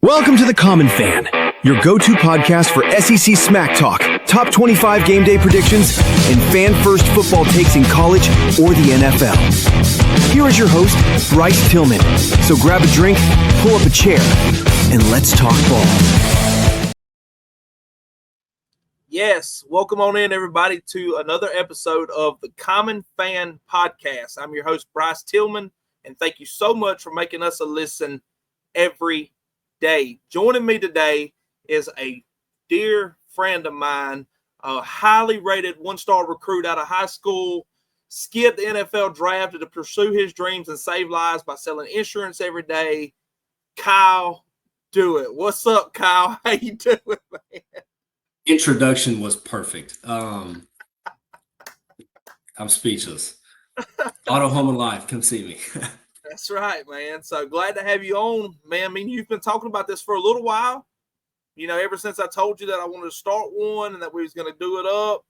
Welcome to The Common Fan, your go-to podcast for SEC smack talk, top 25 game day predictions, and fan-first football takes in college or the NFL. Here is your host, Bryce Tillman. So grab a drink, pull up a chair, and let's talk ball. Yes, welcome on in, everybody, to another episode of The Common Fan Podcast. I'm your host, Bryce Tillman, and thank you so much for making us a listen every day. Joining me today is a dear friend of mine, a highly rated one-star recruit out of high school, skipped the NFL draft to pursue his dreams and save lives by selling insurance every day. Kyle, do it. What's up, Kyle? How you doing, man? Introduction was perfect. I'm speechless. Auto Home and Life, come see me. That's right, man. So glad to have you on, man. I mean, you've been talking about this for a little while. You know, ever since I told you that I wanted to start one and that we was going to do it up,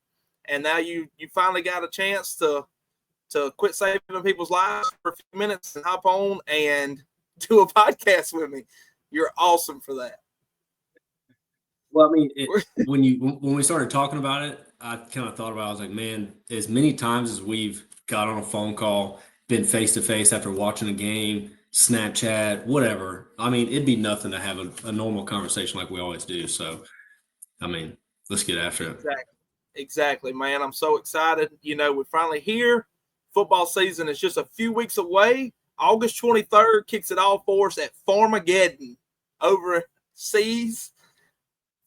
and now you finally got a chance to quit saving people's lives for a few minutes and hop on and do a podcast with me. You're awesome for that. Well, I mean, when we started talking about it, I kind of thought about it. I was like, man, as many times as we've got on a phone call, been face-to-face after watching a game, Snapchat, whatever. I mean, it'd be nothing to have a normal conversation like we always do. So, I mean, let's get after it. Exactly, man. I'm so excited. You know, we're finally here. Football season is just a few weeks away. August 23rd kicks it all for us at Farmageddon overseas.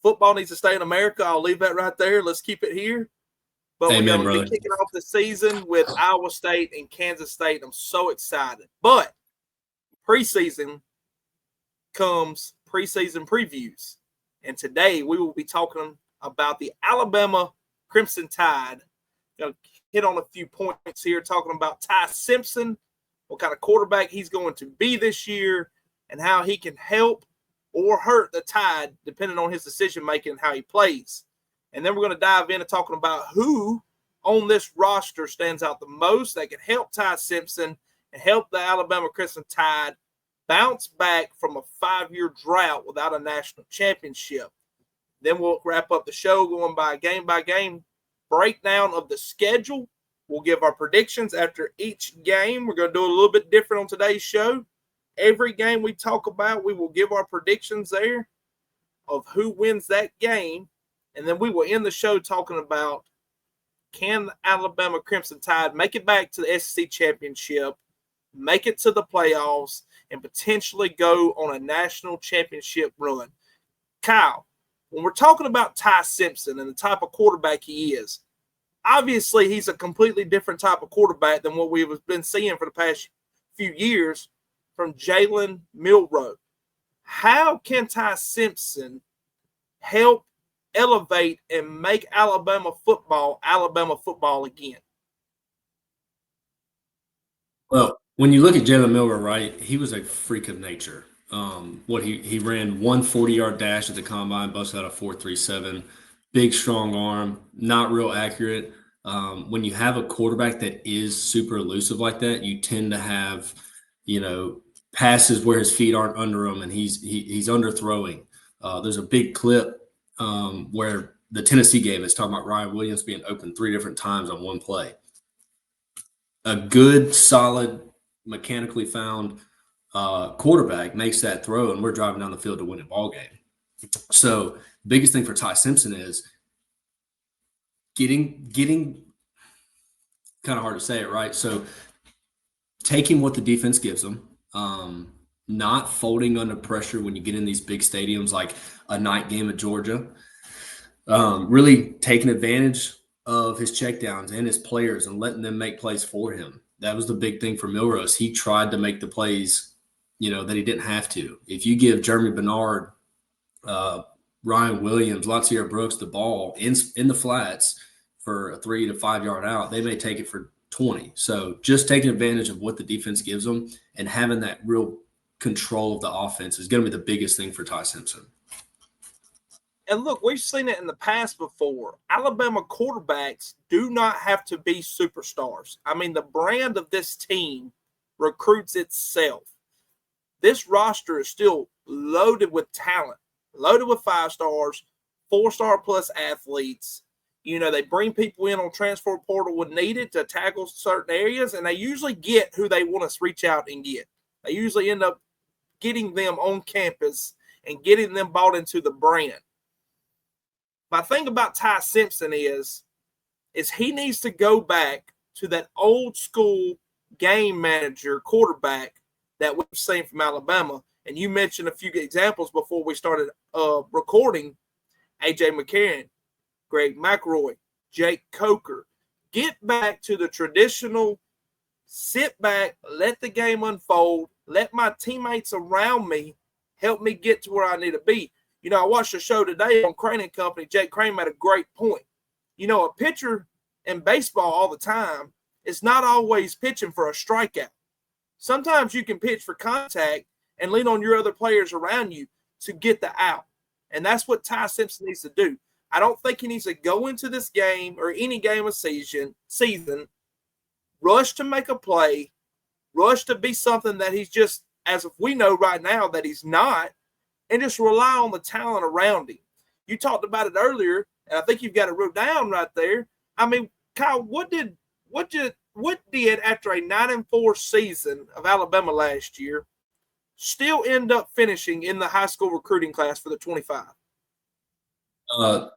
Football needs to stay in America. I'll leave that right there. Let's keep it here. But Amen, we're going to be kicking off the season with Iowa State and Kansas State. I'm so excited. But preseason comes preseason previews. And today we will be talking about the Alabama Crimson Tide. Going to hit on a few points here, talking about Ty Simpson, what kind of quarterback he's going to be this year, and how he can help or hurt the Tide depending on his decision-making and how he plays. And then we're going to dive into talking about who on this roster stands out the most that can help Ty Simpson and help the Alabama Crimson Tide bounce back from a 5-year drought without a national championship. Then we'll wrap up the show going by game breakdown of the schedule. We'll give our predictions after each game. We're going to do it a little bit different on today's show. Every game we talk about, we will give our predictions there of who wins that game. And then we will end the show talking about, can the Alabama Crimson Tide make it back to the SEC championship, make it to the playoffs, and potentially go on a national championship run? Kyle, when we're talking about Ty Simpson and the type of quarterback he is, obviously he's a completely different type of quarterback than what we've been seeing for the past few years from Jalen Milroe. How can Ty Simpson help elevate and make Alabama football again? Well, when you look at Jalen Milroe, right, he was a freak of nature. He ran one 40-yard dash at the combine, busted out a 4.37, big, strong arm, not real accurate. When you have a quarterback that is super elusive like that, you tend to have, passes where his feet aren't under him and he's underthrowing. There's a big clip where the Tennessee game is talking about Ryan Williams being open 3 different times on one play. A good, solid, mechanically found quarterback makes that throw, and we're driving down the field to win a ball game. So the biggest thing for Ty Simpson is getting kind of hard to say it, right? So taking what the defense gives him, not folding under pressure when you get in these big stadiums like a night game at Georgia, really taking advantage of his checkdowns and his players and letting them make plays for him. That was the big thing for Milroe. He tried to make the plays, that he didn't have to. If you give Jeremy Bernard, Ryan Williams, Latair Brooks the ball in the flats for a 3 to 5 yard out, they may take it for 20. So just taking advantage of what the defense gives them and having that real control of the offense is going to be the biggest thing for Ty Simpson. And look, we've seen it in the past before. Alabama quarterbacks do not have to be superstars. I mean, the brand of this team recruits itself. this roster is still loaded with talent, loaded with 5 stars, 4-star plus athletes. You know, they bring people in on transfer portal when needed to tackle certain areas, and they usually get who they want to reach out and get. They usually end up getting them on campus and getting them bought into the brand. My thing about Ty Simpson is he needs to go back to that old school game manager quarterback that we've seen from Alabama. And you mentioned a few examples before we started recording. A.J. McCarron, Greg McElroy, Jake Coker. Get back to the traditional sit back, let the game unfold, let my teammates around me help me get to where I need to be. You know, I watched a show today on Crane and Company. Jake Crane made a great point. You know, a pitcher in baseball all the time is not always pitching for a strikeout. Sometimes you can pitch for contact and lean on your other players around you to get the out. And that's what Ty Simpson needs to do. I don't think he needs to go into this game or any game of season, rush to make a play, rush to be something that he's just, as if we know right now that he's not, and just rely on the talent around him. You talked about it earlier, and I think you've got it wrote down right there. I mean, Kyle, what did after a 9-4 season of Alabama last year still end up finishing in the high school recruiting class for the 25?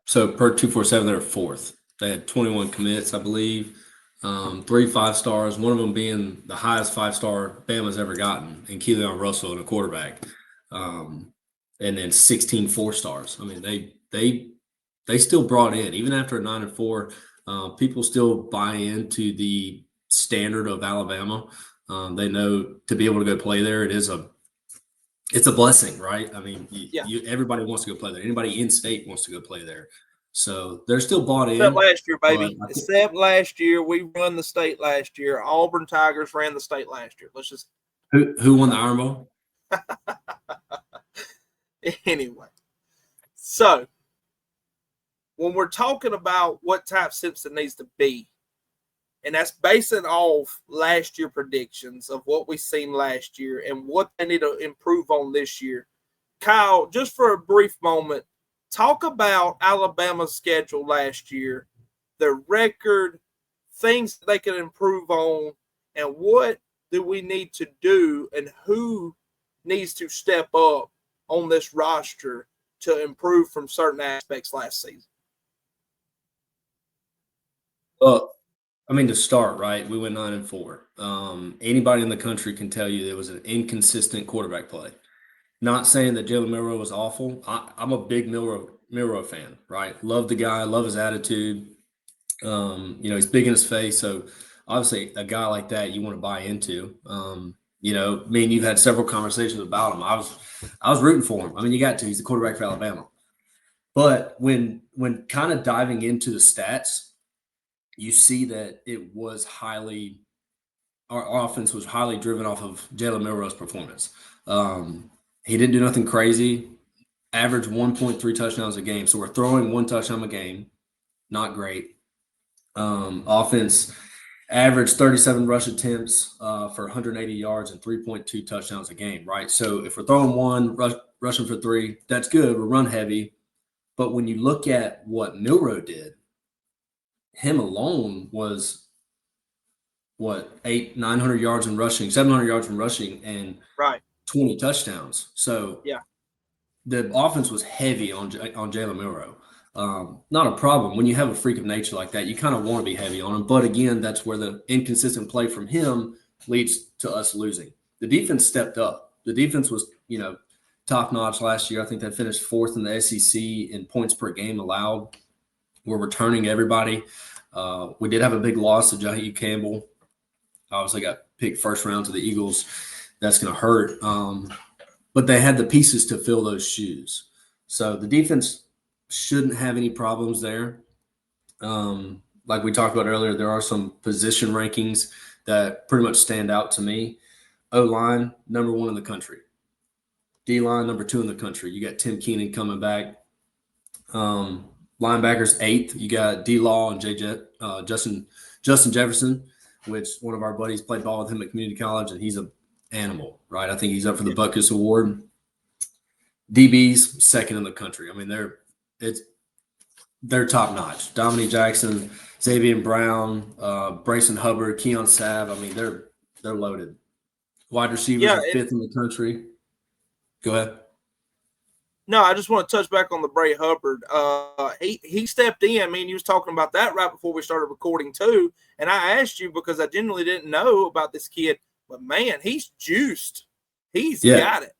So per 247, they're 4th. They had 21 commits, I believe. 3 5-stars, one of them being the highest 5-star Bama's ever gotten, and Keelan Russell and a quarterback. And then 16 4-stars. I mean, they still brought in, even after a 9-4, people still buy into the standard of Alabama. They know to be able to go play there, it's a blessing, right? I mean, everybody wants to go play there. Anybody in state wants to go play there. So they're still bought in. Except last year, baby. Except last year, we run the state last year. Auburn Tigers ran the state last year. Let's just who won the Iron Bowl? Anyway, so when we're talking about what Ty Simpson needs to be, and that's basing off last year predictions of what we seen last year and what they need to improve on this year. Kyle, just for a brief moment, talk about Alabama's schedule last year, their record, things they can improve on, and what do we need to do and who needs to step up on this roster to improve from certain aspects last season? Well, I mean, to start, right, we went 9-4. Anybody in the country can tell you there was an inconsistent quarterback play. Not saying that Jalen Milroe was awful. I'm a big Milroe fan, right? Love the guy, love his attitude. He's big in his face. So obviously a guy like that you want to buy into. You've had several conversations about him. I was rooting for him. I mean, you got to. He's the quarterback for Alabama. But when kind of diving into the stats, you see that our offense was highly driven off of Jalen Milroe's performance. He didn't do nothing crazy. Averaged 1.3 touchdowns a game. So we're throwing 1 touchdown a game. Not great. Offense averaged 37 rush attempts for 180 yards and 3.2 touchdowns a game, right? So if we're throwing 1, rushing for 3, that's good. We're run heavy. But when you look at what Milroe did, him alone was, 900 yards in rushing, 700 yards in rushing, and 20 touchdowns. So the offense was heavy on Jalen Milroe. Not a problem. When you have a freak of nature like that, you kind of want to be heavy on him. But again, that's where the inconsistent play from him leads to us losing. The defense stepped up. The defense was, top notch last year. I think they finished 4th in the SEC in points per game allowed. We're returning everybody. We did have a big loss to Jaheim Campbell. Obviously got picked first round to the Eagles. That's going to hurt. But they had the pieces to fill those shoes. So the defense shouldn't have any problems there. Like we talked about earlier, there are some position rankings that pretty much stand out to me. O-line, number 1 in the country. D-line, number 2 in the country. You got Tim Keenan coming back. Linebackers, 8th. You got D-Law and Justin Jefferson, which one of our buddies played ball with him at community college, and he's a animal, right? I think he's up for the Butkus Award. DB's second in the country. I mean, they're top notch. Dominique Jackson, Xavier Brown, Brayson Hubbard, Keon Sav. I mean, they're loaded. Wide receivers Yeah, are fifth in the country. Go ahead. no, I just want to touch back on the Bray Hubbard. He stepped in. I mean, you was talking about that right before we started recording too. And I asked you because I genuinely didn't know about this kid. But man, he's juiced. He's got it.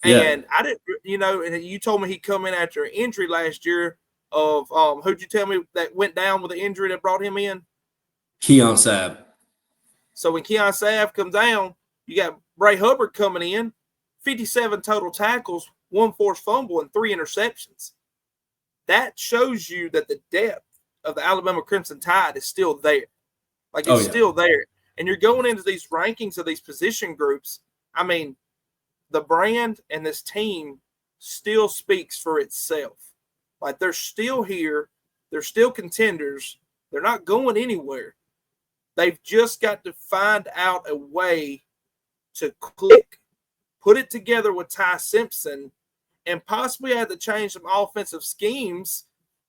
And I didn't, and you told me he come in after an injury last year of who'd you tell me that went down with the injury that brought him in? Keon Sav. So when Keon Sav comes down, you got Bray Hubbard coming in, 57 total tackles, 1 forced fumble, and 3 interceptions. That shows you that the depth of the Alabama Crimson Tide is still there. Like, it's still there. And you're going into these rankings of these position groups. I mean, the brand and this team still speaks for itself. Like, they're still here. They're still contenders. They're not going anywhere. They've just got to find out a way to click, put it together with Ty Simpson, and possibly have to change some offensive schemes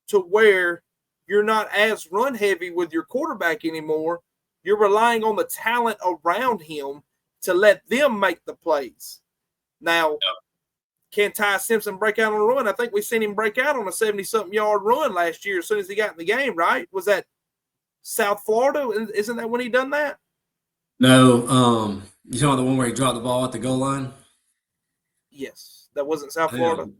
to where you're not as run heavy with your quarterback anymore. You're relying on the talent around him to let them make the plays. Now, can Ty Simpson break out on a run? I think we seen him break out on a 70-something yard run last year as soon as he got in the game, right? Was that South Florida? Isn't that when he done that? No, you talking about the one where he dropped the ball at the goal line? Yes, that wasn't South Florida.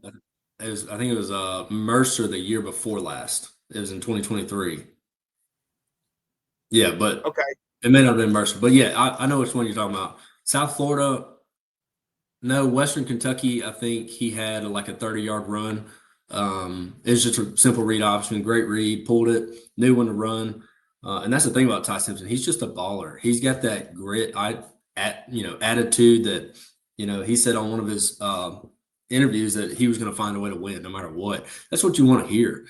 I think it was Mercer the year before last. It was in 2023. Yeah, but okay, it may not have been Mercer. But yeah, I know which one you're talking about. South Florida. No, Western Kentucky, I think he had like a 30-yard run. It was just a simple read option, great read, pulled it, knew when to run. And that's the thing about Ty Simpson. He's just a baller. He's got that grit, attitude that, he said on one of his interviews that he was going to find a way to win no matter what. That's what you want to hear.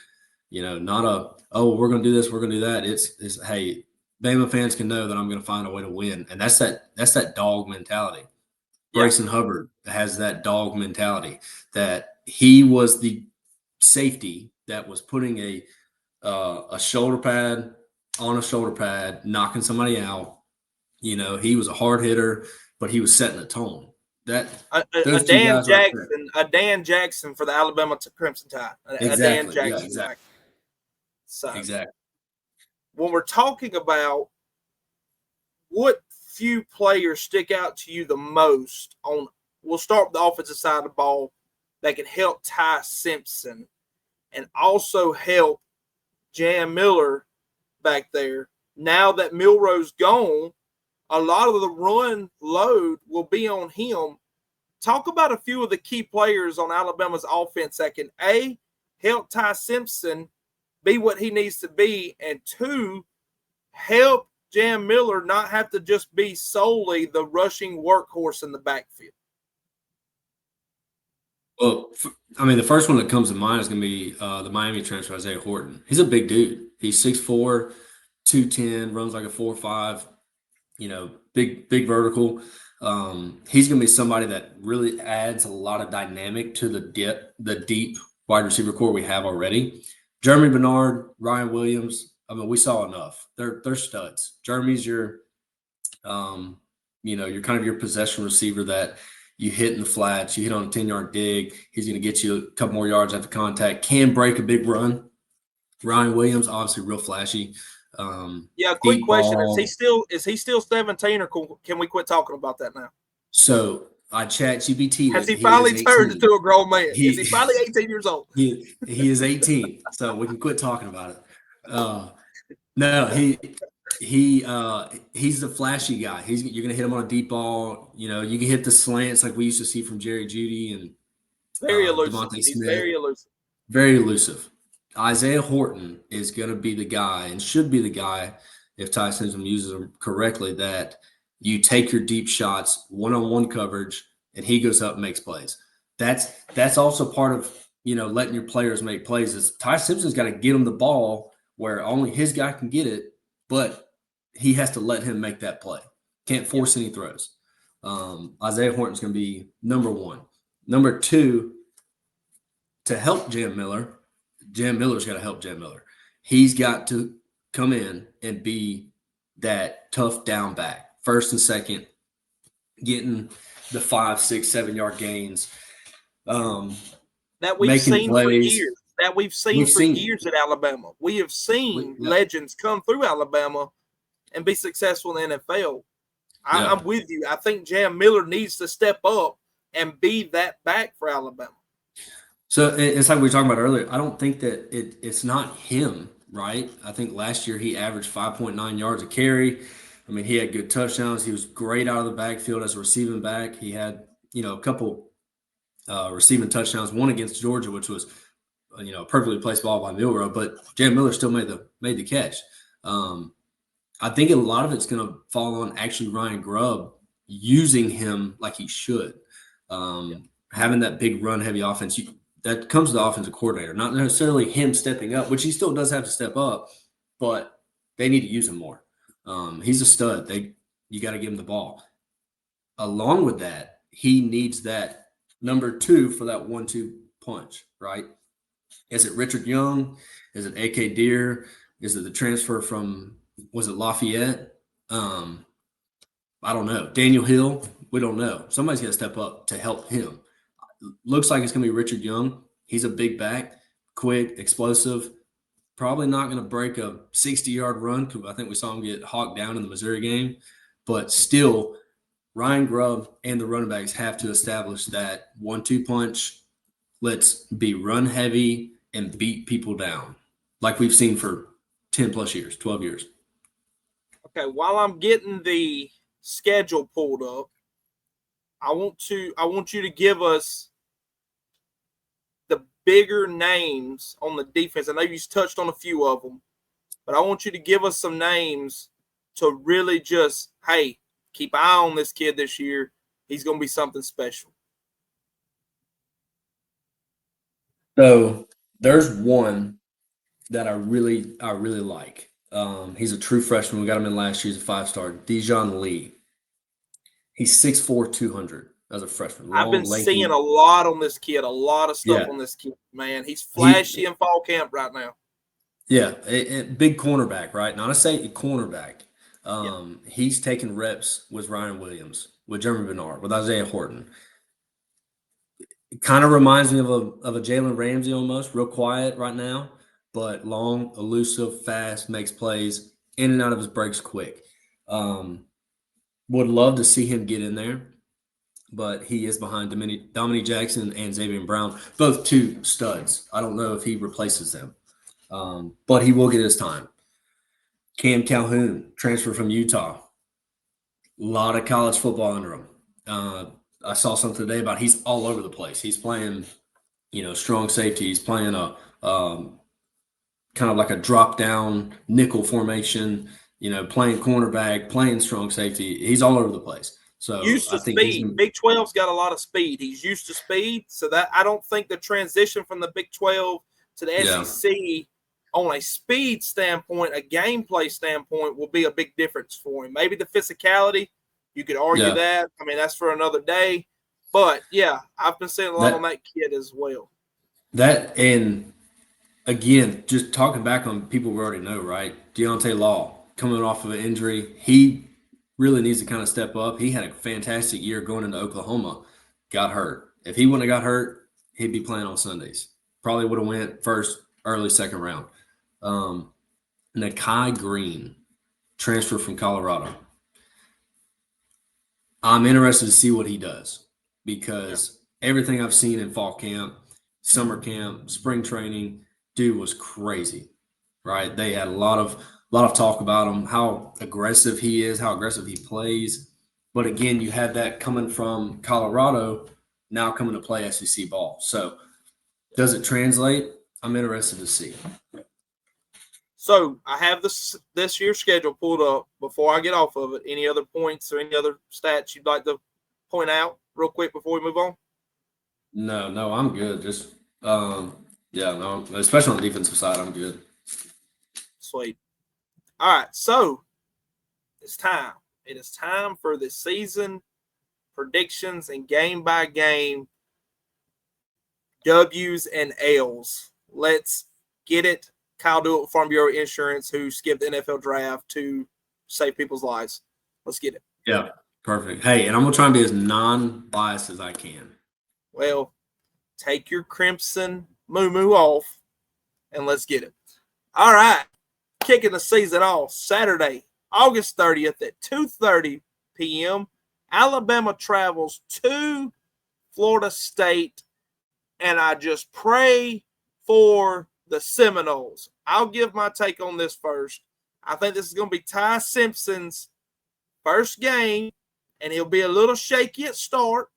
Not we're going to do this, we're going to do that. It's hey, Bama fans can know that I'm going to find a way to win. And that's that dog mentality. Brayson Hubbard has that dog mentality that he was the safety that was putting a shoulder pad on a shoulder pad, knocking somebody out. He was a hard hitter, but he was setting a tone. A Dan Jackson for the Alabama Crimson Tide. Exactly. Dan Jackson. Yeah, exactly. So, exactly. When we're talking about what few players stick out to you the most we'll start with the offensive side of the ball that can help Ty Simpson and also help Jan Miller back there. Now that Milroe's gone, a lot of the run load will be on him. Talk about a few of the key players on Alabama's offense that can help Ty Simpson be what he needs to be, and 2, help Jan Miller not have to just be solely the rushing workhorse in the backfield. Well, the first one that comes to mind is going to be the Miami transfer, Isaiah Horton. He's a big dude. He's 6'4", 210, runs like a 4.5, big vertical. He's going to be somebody that really adds a lot of dynamic to the deep wide receiver core we have already. Jeremy Bernard, Ryan Williams, we saw enough. They're studs. Jeremy's your you're kind of your possession receiver that you hit in the flats, you hit on a 10-yard dig. He's going to get you a couple more yards after contact, can break a big run. Ryan Williams, obviously real flashy. Quick question. Is he still 17 or can we quit talking about that now? So I chat GPT. Has he finally turned into a grown man? Is he finally 18 years old? He is 18, so we can quit talking about it. No, he's the flashy guy. You're gonna hit him on a deep ball. You can hit the slants like we used to see from Jerry Jeudy and very elusive. Devontae He's Smith. very elusive. Very elusive. Isaiah Horton is going to be the guy and should be the guy, if Ty Simpson uses him correctly, that you take your deep shots, one-on-one coverage, and he goes up and makes plays. That's also part of, letting your players make plays. Is Ty Simpson's got to get him the ball where only his guy can get it, but he has to let him make that play. Can't force any throws. Isaiah Horton's going to be number one. Number two, to help Jam Miller's got to help Jam Miller. He's got to come in and be that tough down back, first and second, getting the 5, 6, 7 yard gains, that we've making seen for plays. years. That we've seen for years at Alabama. We have seen legends come through Alabama and be successful in the NFL. I'm with you. I think Jam Miller needs to step up and be that back for Alabama. So it's like we were talking about earlier. I don't think that it's not him, right? I think last year he averaged 5.9 yards a carry. I mean, he had good touchdowns. He was great out of the backfield as a receiving back. He had, a couple receiving touchdowns, one against Georgia, which was, a perfectly placed ball by Milrow, but Jam Miller still made the catch. I think a lot of it's going to fall on actually Ryan Grubb using him like he should. Having that big run-heavy offense, that comes to the offensive coordinator, not necessarily him stepping up, which he still does have to step up, but they need to use him more. He's a stud. You got to give him the ball. Along with that, he needs that number two for that 1-2 punch, right? Is it Richard Young? Is it A.K. Deere? Is it the transfer from, was it Lafayette? I don't know. Daniel Hill? We don't know. Somebody's got to step up to help him. Looks like it's going to be Richard Young. He's a big back, quick, explosive. Probably not going to break a 60-yard run because I think we saw him get hawked down in the Missouri game. But still, Ryan Grubb and the running backs have to establish that 1-2 punch. Let's be run heavy and beat people down like we've seen for 10 plus years, 12 years. Okay, while I'm getting the schedule pulled up, I want you to give us the bigger names on the defense. I know you touched on a few of them, but I want you to give us some names to really just, hey, keep an eye on this kid this year. He's going to be something special. So there's one that I really like. He's a true freshman. We got him in last year. He's a 5-star. Dijon Lee. He's 6'4", 200 as a freshman. I've been seeing a lot on this kid, a lot of stuff on this kid, man. He's flashy in fall camp right now. Yeah, big cornerback, right? Not a safety, cornerback. He's taking reps with Ryan Williams, with Jeremy Bernard, with Isaiah Horton. It kind of reminds me of a Jalen Ramsey almost, real quiet right now, but long, elusive, fast, makes plays, in and out of his breaks quick. Would love to see him get in there, but he is behind Dominique Jackson and Xavier Brown, both two studs. I don't know if he replaces them, but he will get his time. Cam Calhoun, transfer from Utah. A lot of college football under him. I saw something today about he's all over the place. He's playing, strong safety. He's playing a kind of like a drop down nickel formation. Playing cornerback, playing strong safety. He's all over the place. So used to speed. Big 12's got a lot of speed. He's used to speed, so that I don't think the transition from the Big 12 to the SEC on a speed standpoint, a gameplay standpoint, will be a big difference for him. Maybe the physicality, you could argue that. I mean, that's for another day. But, yeah, I've been seeing a lot on that kid as well. That, and, again, just talking back on people we already know, right? Deontay Law, coming off of an injury. He really needs to kind of step up. He had a fantastic year going into Oklahoma. Got hurt. If he wouldn't have got hurt, he'd be playing on Sundays. Probably would have went first, early second round. Nakai Green, transfer from Colorado. I'm interested to see what he does because everything I've seen in fall camp, summer camp, spring training, dude was crazy, right? They had a lot of talk about him, how aggressive he is, how aggressive he plays. But again, you have that coming from Colorado, now coming to play SEC ball. So does it translate? I'm interested to see. So I have this year's schedule pulled up. Before I get off of it, any other points or any other stats you'd like to point out real quick before we move on? No, I'm good. Just especially on the defensive side, I'm good. Sweet. All right, so it's time. It is time for the season predictions and game by game W's and L's. Let's get it. Kyle Dewitt, Farm Bureau Insurance, who skipped the NFL draft to save people's lives. Let's get it. Yeah, perfect. Hey, and I'm going to try and be as non-biased as I can. Well, take your crimson moo-moo off, and let's get it. All right. Kicking the season off Saturday, August 30th at 2:30 p.m. Alabama travels to Florida State, and I just pray for the Seminoles. I'll give my take on this first. I think this is going to be Ty Simpson's first game, and he'll be a little shaky at start,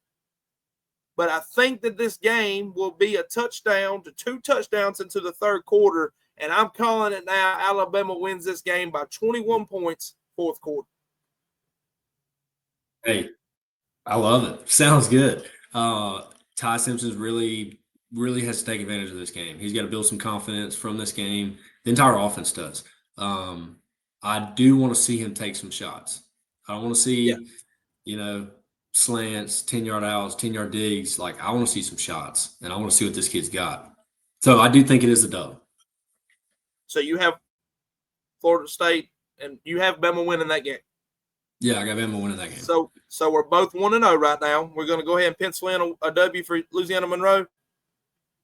but I think that this game will be a touchdown to 2 touchdowns into the third quarter, and I'm calling it now. Alabama wins this game by 21 points, fourth quarter. Hey, I love it. Sounds good. Ty Simpson's really has to take advantage of this game. He's got to build some confidence from this game. The entire offense does. I do want to see him take some shots. I don't want to see, slants, 10-yard outs, 10-yard digs. Like, I want to see some shots, and I want to see what this kid's got. So I do think it is a dub. So you have Florida State, and you have Bama winning that game. Yeah, I got Bama winning that game. So we're both 1-0 right now. We're going to go ahead and pencil in a W for Louisiana Monroe.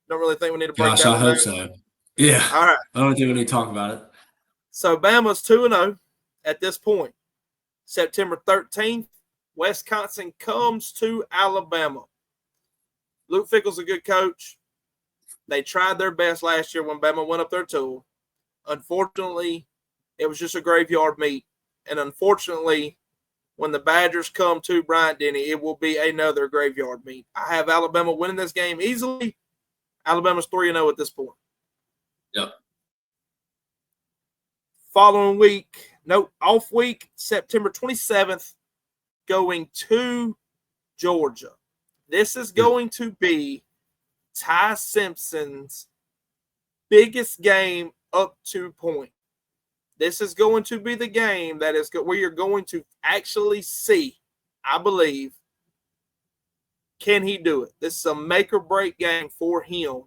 Don't really think we need to break that. I hope so. Yeah. All right. I don't think we need to talk about it. So Bama's 2-0 at this point. September 13th, Wisconsin comes to Alabama. Luke Fickell's a good coach. They tried their best last year when Bama went up their tool. Unfortunately, it was just a graveyard meet. And unfortunately, when the Badgers come to Bryant-Denny, it will be another graveyard meet. I have Alabama winning this game easily. Alabama's 3-0 at this point. Yep. Following week, off week, September 27th, going to Georgia. This is going to be Ty Simpson's biggest game up to point. This is going to be the game that is where you're going to actually see, I believe, can he do it? This is a make or break game for him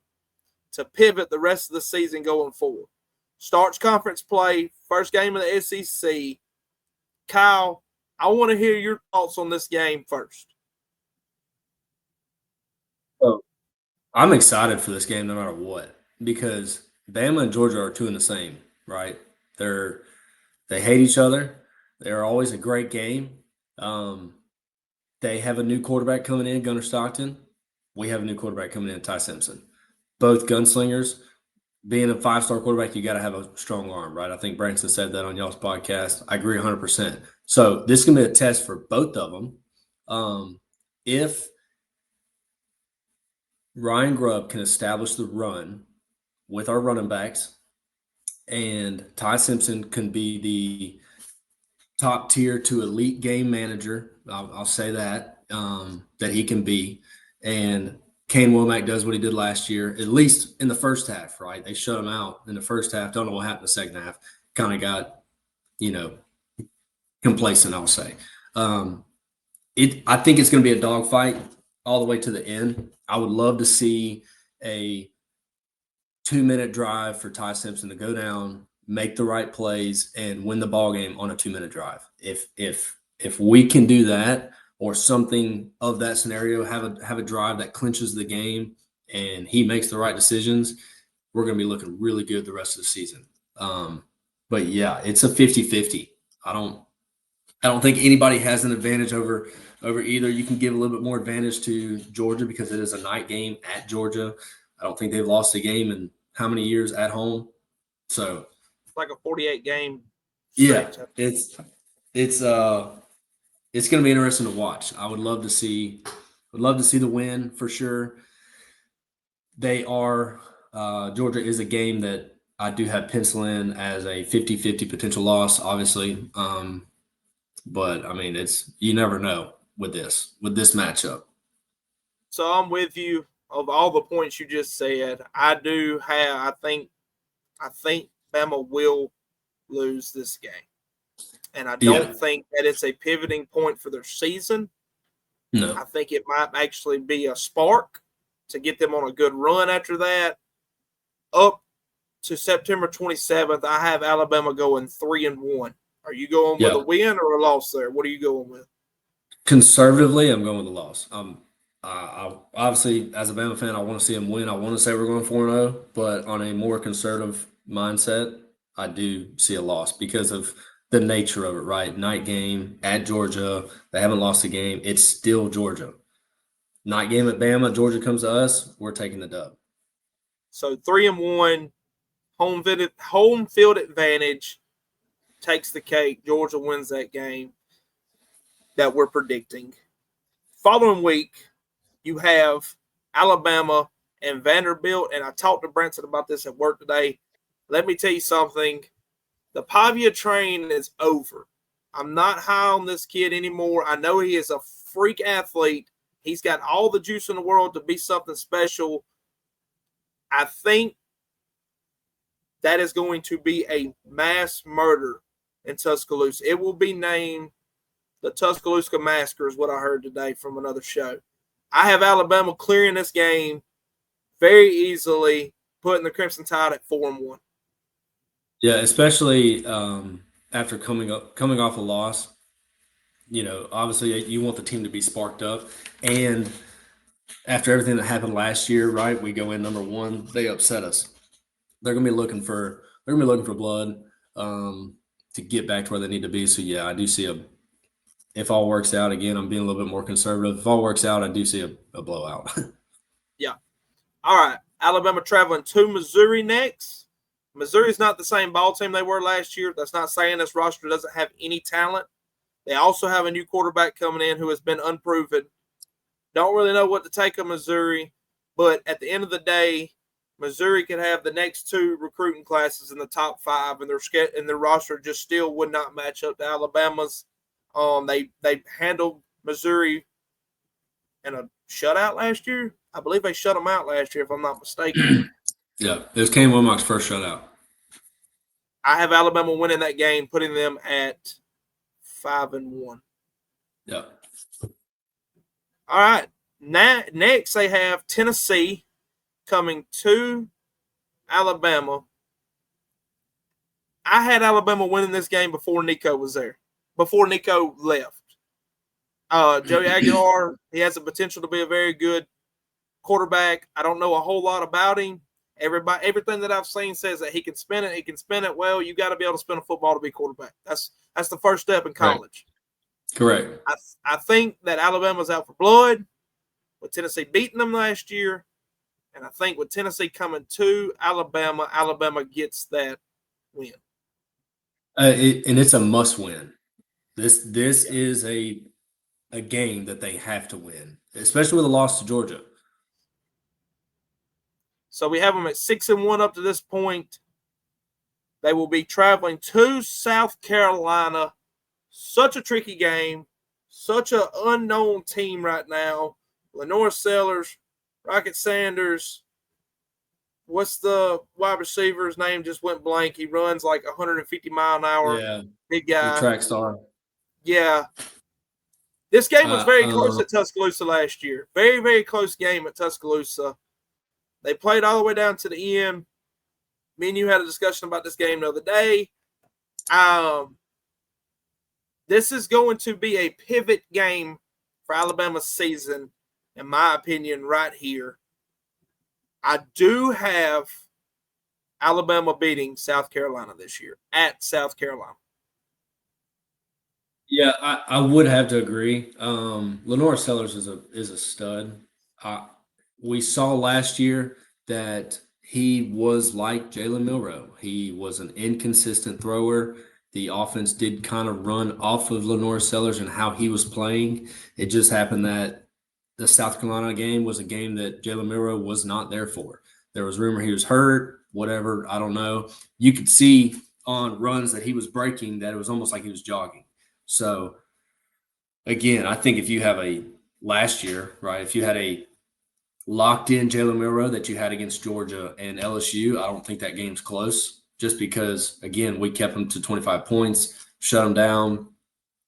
to pivot the rest of the season going forward. Starts conference play, first game of the SEC. Kyle, I want to hear your thoughts on this game first. Oh, I'm excited for this game no matter what, because Bama and Georgia are two in the same, right? They hate each other. They're always a great game. They have a new quarterback coming in, Gunnar Stockton. We have a new quarterback coming in, Ty Simpson. Both gunslingers. Being a 5-star quarterback, you got to have a strong arm, right? I think Branson said that on y'all's podcast. I agree 100%. So this is going to be a test for both of them. If Ryan Grubb can establish the run with our running backs, and Ty Simpson can be the top tier to elite game manager, I'll say that he can be. And Kane Womack does what he did last year, at least in the first half, right? They shut him out in the first half. Don't know what happened in the second half. Kind of got, complacent, I'll say. I think it's going to be a dogfight all the way to the end. I would love to see a 2-minute drive for Ty Simpson to go down, make the right plays, and win the ball game on a 2-minute drive. If we can do that, or something of that scenario, have a drive that clinches the game, and he makes the right decisions, we're going to be looking really good the rest of the season. But yeah, it's a 50-50. I don't think anybody has an advantage over either. You can give a little bit more advantage to Georgia because it is a night game at Georgia. I don't think they've lost a game in how many years at home. So it's like a 48 game. Yeah, it's going to be interesting to watch. I would love to see the win for sure. Georgia is a game that I do have pencil in as a 50-50 potential loss, obviously. But I mean, you never know with this matchup. So I'm with you of all the points you just said. I think Bama will lose this game. And I don't think that it's a pivoting point for their season. No. I think it might actually be a spark to get them on a good run after that. Up to September 27th, I have Alabama going 3-1. Are you going with a win or a loss there? What are you going with? Conservatively, I'm going with the loss. I obviously, as a Bama fan, I want to see them win. I want to say we're going 4-0, but on a more conservative mindset, I do see a loss because of the nature of it, right? Night game at Georgia. They haven't lost a game. It's still Georgia. Night game at Bama. Georgia comes to us. We're taking the dub. So 3-1, home field advantage takes the cake. Georgia wins that game that we're predicting. Following week, you have Alabama and Vanderbilt, and I talked to Branson about this at work today. Let me tell you something. The Pavia train is over. I'm not high on this kid anymore. I know he is a freak athlete. He's got all the juice in the world to be something special. I think that is going to be a mass murder in Tuscaloosa. It will be named the Tuscaloosa Massacre, is what I heard today from another show. I have Alabama clearing this game very easily, putting the Crimson Tide at 4-1. Yeah, especially after coming off a loss. You know, obviously you want the team to be sparked up, and after everything that happened last year, right? We go in number 1. They upset us. They're gonna be looking for blood to get back to where they need to be. So yeah, I do see if all works out, again, I'm being a little bit more conservative. If all works out, I do see a blowout. Yeah. All right. Alabama traveling to Missouri next. Missouri's not the same ball team they were last year. That's not saying this roster doesn't have any talent. They also have a new quarterback coming in who has been unproven. Don't really know what to take of Missouri, but at the end of the day, Missouri could have the next 2 recruiting classes in the top 5, and their roster just still would not match up to Alabama's. They handled Missouri in a shutout last year. I believe they shut them out last year, if I'm not mistaken. Yeah, it was Kane Wilmock's first shutout. I have Alabama winning that game, putting them at 5-1. Yeah. All right. Next, they have Tennessee coming to Alabama. I had Alabama winning this game before Nico was there, before Nico left. Joey Aguilar, he has the potential to be a very good quarterback. I don't know a whole lot about him. Everything that I've seen says that he can spin it. He can spin it well. You got to be able to spin a football to be quarterback. That's the first step in college. Right. Correct. I think that Alabama's out for blood with Tennessee beating them last year. And I think with Tennessee coming to Alabama, Alabama gets that win. And it's a must win. This is a game that they have to win, especially with a loss to Georgia. So we have them at 6-1 up to this point. They will be traveling to South Carolina. Such a tricky game. Such an unknown team right now. Lenore Sellers, Rocket Sanders. What's the wide receiver's name? Just went blank. He runs like 150 mile an hour. Yeah. Big guy. The track star. Yeah. This game was very close at Tuscaloosa last year. Very, very close game at Tuscaloosa. They played all the way down to the end. Me and you had a discussion about this game the other day. This is going to be a pivot game for Alabama's season, in my opinion, right here. I do have Alabama beating South Carolina this year at South Carolina. Yeah, I would have to agree. Lenore Sellers is a stud. We saw last year that he was like Jalen Milroe. He was an inconsistent thrower. The offense did kind of run off of Lenore Sellers and how he was playing. It just happened that the South Carolina game was a game that Jalen Milroe was not there for. There was rumor he was hurt, whatever, I don't know. You could see on runs that he was breaking that it was almost like he was jogging. So, again, I think if you have last year, right, if you had a locked-in Jalen Milroe that you had against Georgia and LSU, I don't think that game's close just because, again, we kept them to 25 points, shut them down.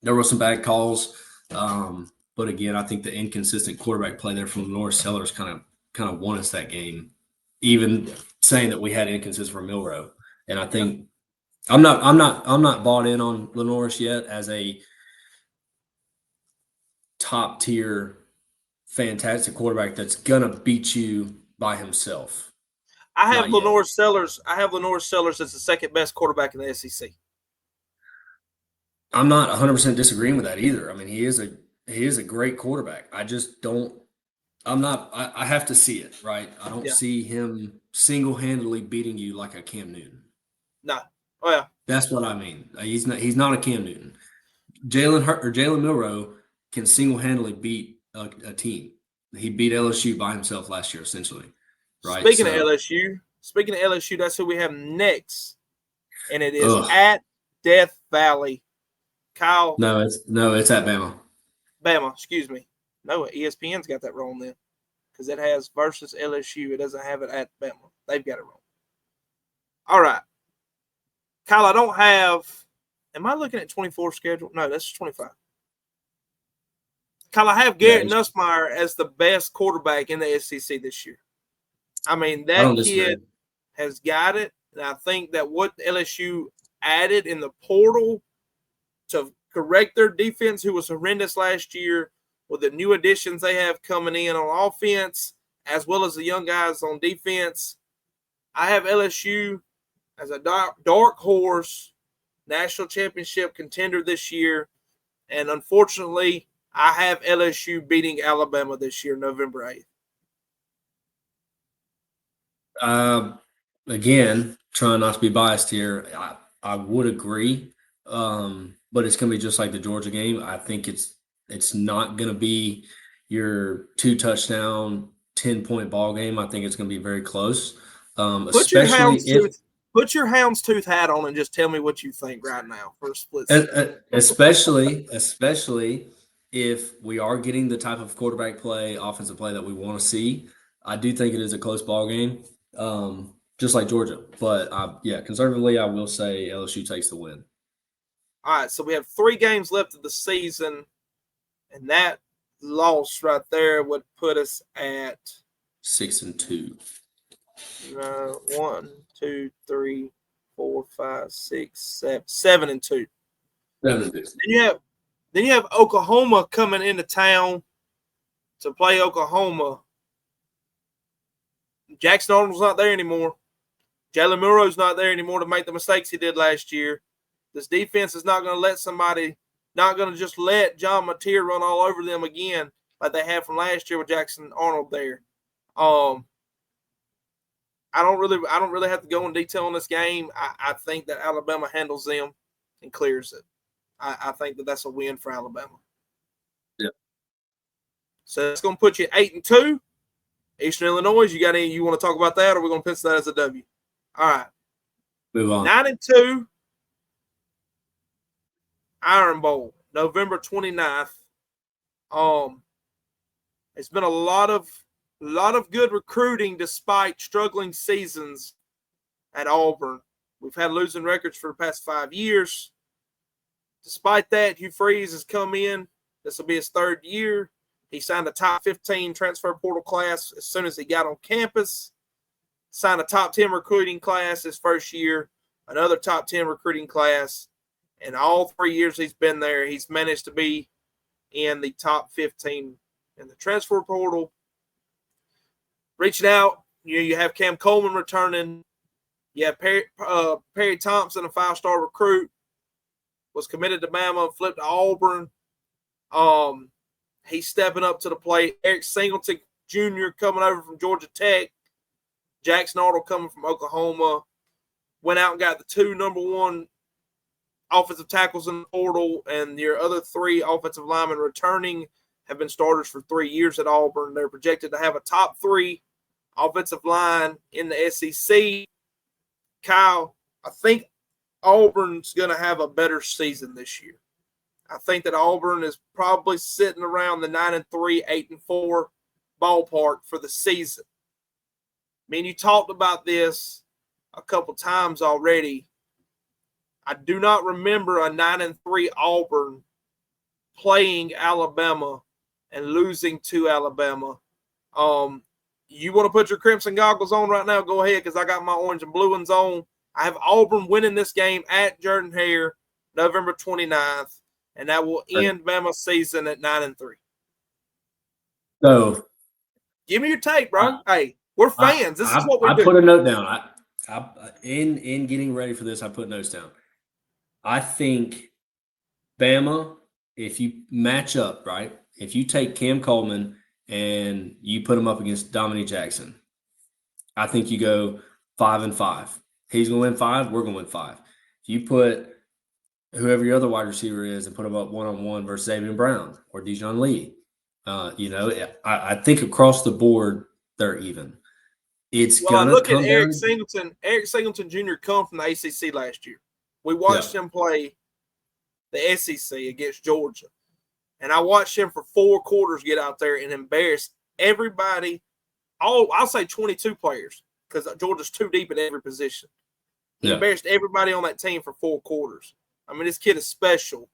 There were some bad calls, But again, I think the inconsistent quarterback play there from Lenore Sellers kind of won us that game. Even saying that we had inconsistent from Milroe, and I think I'm not bought in on Lenoris yet as a top tier, fantastic quarterback that's gonna beat you by himself. I have Not yet. Lenore Sellers. I have Lenore Sellers as the second best quarterback in the SEC. I'm not 100% disagreeing with that either. I mean, he is a great quarterback. I just don't. I have to see it, right? I don't see him single-handedly beating you like a Cam Newton. No. Oh yeah. That's what I mean. He's not a Cam Newton. Jalen Milroe can single-handedly beat a team. He beat LSU by himself last year, essentially. Right. Speaking of LSU, that's who we have next, and it is at Death Valley. Kyle. No, it's at Bama. Bama, excuse me. No, ESPN's got that wrong then, because it has versus LSU. It doesn't have it at Bama. They've got it wrong. All right. Kyle, I don't have – am I looking at 24 schedule? No, that's 25. Kyle, I have Garrett Nussmeier as the best quarterback in the SEC this year. I mean, that kid has got it, and I think that what LSU added in the portal to correct their defense, who was horrendous last year, with the new additions they have coming in on offense, as well as the young guys on defense. I have LSU as a dark horse national championship contender this year. And unfortunately, I have LSU beating Alabama this year, November 8th. Again, trying not to be biased here, I would agree. But it's going to be just like the Georgia game. I think it's not going to be your 2-touchdown, 10-point ball game. I think it's going to be very close. Put your houndstooth hat on and just tell me what you think right now for a split second. Especially if we are getting the type of quarterback play, offensive play that we want to see. I do think it is a close ball game, just like Georgia. But, conservatively, I will say LSU takes the win. All right, so we have 3 games left of the season, and that loss right there would put us at 6-2. 1, 2, 3, 4, 5, 6, 7, 7-2. 7-2. Then you have Oklahoma coming into town to play Oklahoma. Jackson Arnold's not there anymore. Jalen Milroe's not there anymore to make the mistakes he did last year. This defense is not going to just let John Mateer run all over them again like they had from last year with Jackson Arnold there. I don't really have to go in detail on this game. I think that Alabama handles them and clears it. I think that that's a win for Alabama. Yeah. So it's going to put you at 8-2. Eastern Illinois, you want to talk about that, or we're going to pencil that as a W? All right. Move on. 9-2. Iron Bowl, November 29th. It's been a lot of good recruiting despite struggling seasons at Auburn. We've had losing records for the past 5 years. Despite that, Hugh Freeze has come in. This will be his 3rd year. He signed a top 15 transfer portal class as soon as he got on campus. Signed a top 10 recruiting class his first year, another top 10 recruiting class. And all 3 years he's been there, he's managed to be in the top 15 in the transfer portal. Reaching out, you have Cam Coleman returning. You have Perry Thompson, a 5-star recruit, was committed to Bama, flipped to Auburn. He's stepping up to the plate. Eric Singleton Jr. coming over from Georgia Tech. Jackson Arnold coming from Oklahoma. Went out and got the 2 number 1 offensive tackles in the portal, and your other 3 offensive linemen returning have been starters for 3 years at Auburn. They're projected to have a top 3 offensive line in the SEC. Kyle, I think Auburn's going to have a better season this year. I think that Auburn is probably sitting around the 9-3, 8-4 ballpark for the season. I mean, you talked about this a couple times already. I do not remember a 9-3 Auburn playing Alabama and losing to Alabama. You want to put your crimson goggles on right now? Go ahead, because I got my orange and blue ones on. I have Auburn winning this game at Jordan-Hare, November 29th, and that will end Bama's season at 9-3. So, give me your take, bro. Hey, we're fans. This is what we do. I put a note down. In getting ready for this, I put notes down. I think Bama, if you match up, right, if you take Cam Coleman and you put him up against Dominique Jackson, I think you go 5-5. He's going to win 5. We're going to win 5. If you put whoever your other wide receiver is and put him up one-on-one versus Xavier Brown or Dijon Lee, I think across the board, they're even. It's going to come down. Eric Singleton. Eric Singleton Jr. come from the ACC last year. We watched him play the SEC against Georgia. And I watched him for 4 quarters get out there and embarrass everybody. I'll say 22 players, because Georgia's too deep at every position. He embarrassed everybody on that team for 4 quarters. I mean, this kid is special.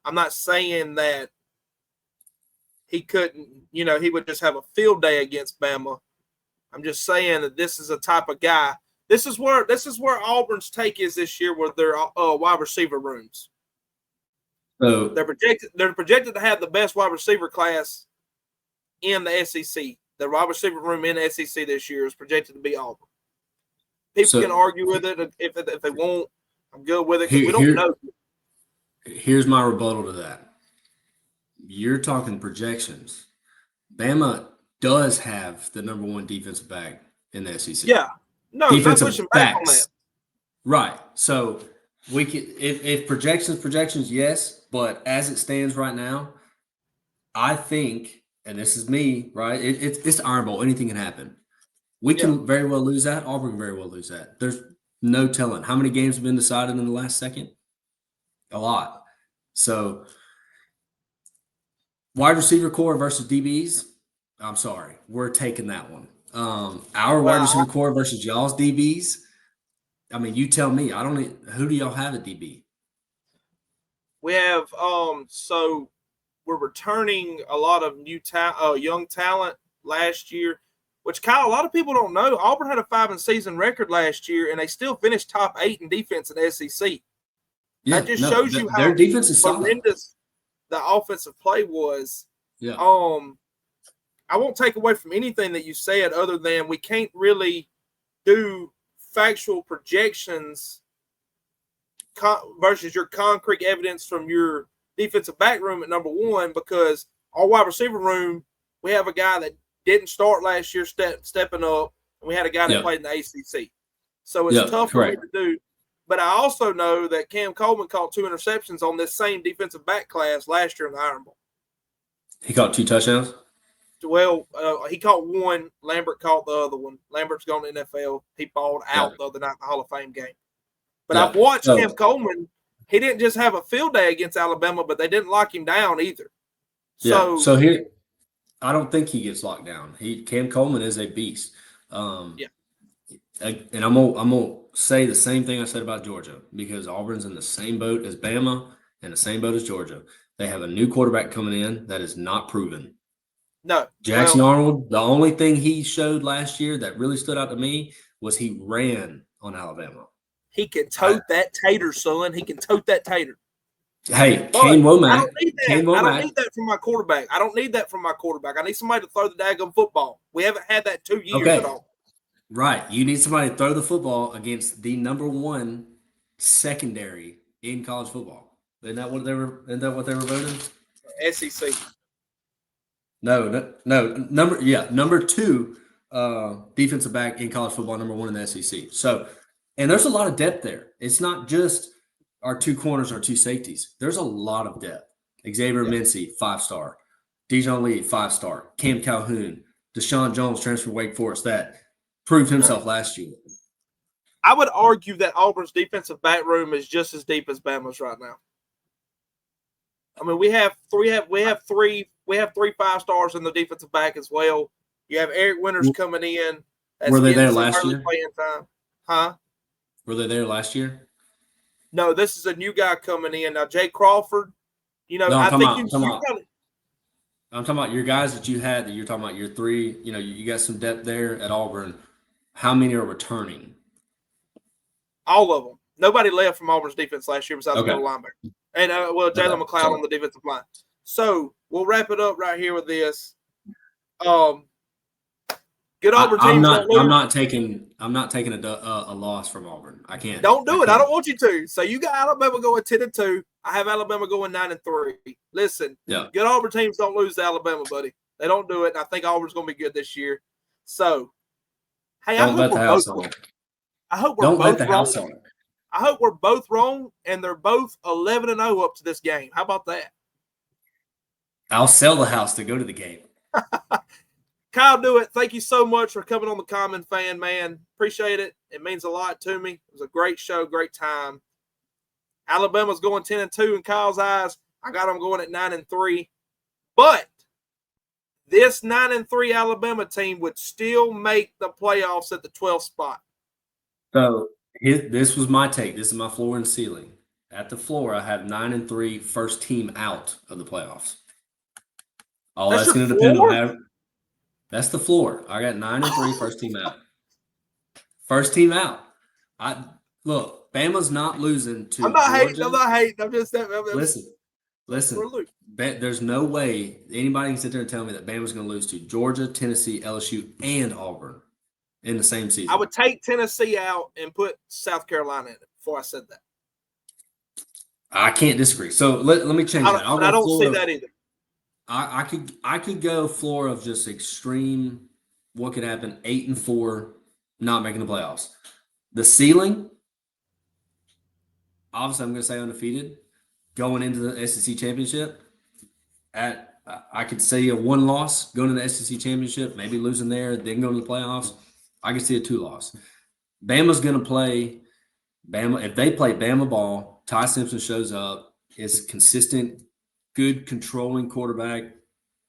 I'm not saying that he couldn't, he would just have a field day against Bama. I'm just saying that this is a type of guy. This is where Auburn's take is this year with their wide receiver rooms. So they're projected to have the best wide receiver class in the SEC. The wide receiver room in the SEC this year is projected to be Auburn. People can argue with it if they want. I'm good with it because we don't know. Here's my rebuttal to that. You're talking projections. Bama does have the number 1 defensive back in the SEC. Yeah. No, defensive pushing back on that. Right. So we could if projections, yes, but as it stands right now, I think, and this is me, right? It's the Iron Bowl. Anything can happen. We can very well lose that. Auburn can very well lose that. There's no telling. How many games have been decided in the last second? A lot. So wide receiver core versus DBs, I'm sorry. We're taking that one. Our wide receiver core versus y'all's DBs, I mean, you tell me. Who do y'all have at DB? We have so we're returning a lot of young talent last year, which Kyle, a lot of people don't know. Auburn had a 5-season record last year, and they still finished top 8 in defense in the SEC. Yeah, that just shows you how their defense is horrendous the offensive play was. Yeah. I won't take away from anything that you said other than we can't really do factual projections versus your concrete evidence from your defensive back room at number 1, because our wide receiver room, we have a guy that didn't start last year stepping up, and we had a guy that played in the ACC. So it's tough for me to do. But I also know that Cam Coleman caught 2 interceptions on this same defensive back class last year in the Iron Bowl. He caught 2 touchdowns? Well, he caught 1. Lambert caught the other one. Lambert's gone to the NFL. He balled out the other night in the Hall of Fame game. But I've watched Cam Coleman. He didn't just have a field day against Alabama, but they didn't lock him down either. So here, I don't think he gets locked down. Cam Coleman is a beast. And I'm gonna say the same thing I said about Georgia, because Auburn's in the same boat as Bama and the same boat as Georgia. They have a new quarterback coming in that is not proven. No. Jackson Arnold, the only thing he showed last year that really stood out to me was he ran on Alabama. He can tote that tater, son. He can tote that tater. Hey, Kane Womack. I don't need that from my quarterback. I need somebody to throw the daggum football. We haven't had that 2 years at all. Right. You need somebody to throw the football against the number 1 secondary in college football. Isn't that what they were voting? SEC. No. Number 2 defensive back in college football, number 1 in the SEC. So, and there's a lot of depth there. It's not just our 2 corners, our 2 safeties. There's a lot of depth. Xavier Mincy, 5-star. Dijon Lee, 5-star. Cam Calhoun. Deshaun Jones transferred Wake Forest. That proved himself last year. I would argue that Auburn's defensive back room is just as deep as Bama's right now. I mean, we have 3 5-stars in the defensive back as well. You have Eric Winters coming in. Were they there last year? Playing time. Huh? Were they there last year? No, this is a new guy coming in now. Jay Crawford. I think you probably. I'm talking about your guys that you had that you're talking about your three. You got some depth there at Auburn. How many are returning? All of them. Nobody left from Auburn's defense last year besides Okay. the middle linebacker. And, Jalen McLeod on the defensive line. So we'll wrap it up right here with this. Good Auburn teams don't lose. I'm not taking a loss from Auburn. I can't. Don't do it. I don't want you to. So you got Alabama going 10-2. I have Alabama going 9-3. Listen, Good Auburn teams don't lose to Alabama, buddy. They don't do it. And I think Auburn's going to be good this year. So, hey, I hope we're both wrong. I hope we're both wrong. I hope we're both wrong, and they're both 11-0 up to this game. How about that? I'll sell the house to go to the game. Kyle Dewitt, thank you so much for coming on the Common Fan, man. Appreciate it. It means a lot to me. It was a great show, great time. Alabama's going 10-2 in Kyle's eyes. I got them going at 9-3. But this 9-3 Alabama team would still make the playoffs at the 12th spot. So this was my take. This is my floor and ceiling. At the floor, I have 9-3 first team out of the playoffs. All that's going to depend on that's the floor. I got 9-3 first team out. First team out. Look, Bama's not losing to. I'm not hating. I'm just listen. There's no way anybody can sit there and tell me that Bama's going to lose to Georgia, Tennessee, LSU, and Auburn in the same season. I would take Tennessee out and put South Carolina in it before I said that. I can't disagree. So let me change that. I don't see that either. I could go floor of just extreme. What could happen? 8-4, not making the playoffs. The ceiling, obviously, I'm going to say undefeated. Going into the SEC championship, I could see a 1 loss going to the SEC championship, maybe losing there, then going to the playoffs. I could see a 2 loss. Bama's going to play Bama. If they play Bama ball, Ty Simpson shows up, is consistent, good controlling quarterback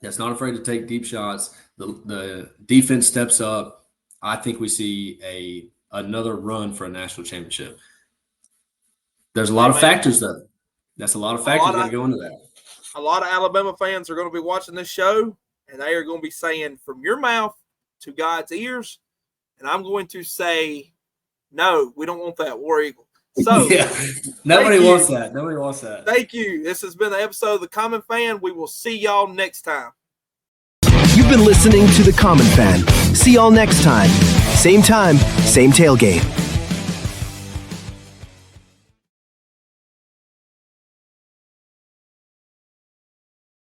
that's not afraid to take deep shots. The defense steps up. I think we see another run for a national championship. There's a lot of factors, though. That's a lot of factors that go into that. A lot of Alabama fans are going to be watching this show, and they are going to be saying, from your mouth to God's ears, and I'm going to say, no, we don't want that, War Eagle. So, Nobody wants that. Nobody wants that. Thank you. This has been the episode of The Common Fan. We will see y'all next time. You've been listening to The Common Fan. See y'all next time. Same tailgate.